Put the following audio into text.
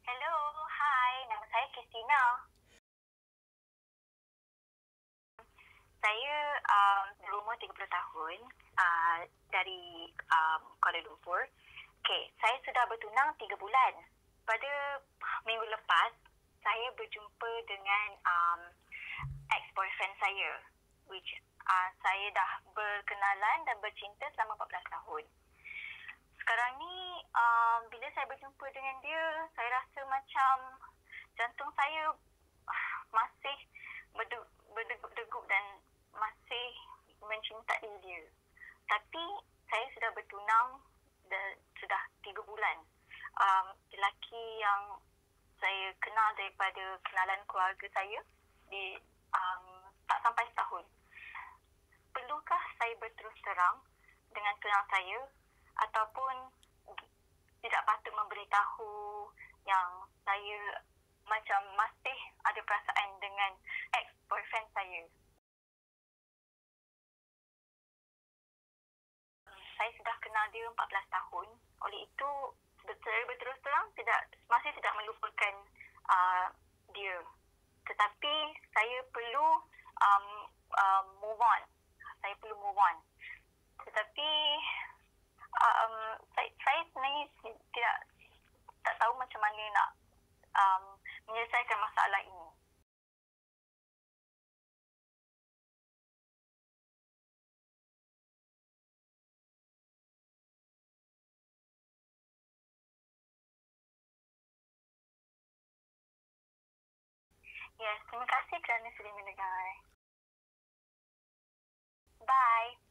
Hello, hai, nama saya Christina. Saya berumur 30 tahun dari Kuala Lumpur. Okey, saya sudah bertunang 3 bulan. Pada minggu lepas, saya berjumpa dengan ex-boyfriend saya, which saya dah berkenalan dan bercinta selama 14 tahun. Sekarang ni, bila saya berjumpa dengan dia, saya rasa macam jantung saya masih berdegup dan masih mencintai dia. Tapi saya sudah bertunang dan sudah 3 bulan. Lelaki yang saya kenal daripada kenalan keluarga saya di tak sampai setahun. Perlukah saya berterus terang dengan tunang saya ataupun tidak patut memberitahu yang saya macam masih ada perasaan dengan ex-boyfriend saya? Saya sudah kenal dia 14 tahun. Oleh itu, saya berterus terang masih tidak melupakan dia. Tetapi saya perlu move on. Saya perlu move on. Tetapi saya sebenarnya tak tahu macam mana nak menyelesaikan masalah ini. Yes, terima kasih kerana sudi mendengar. Bye.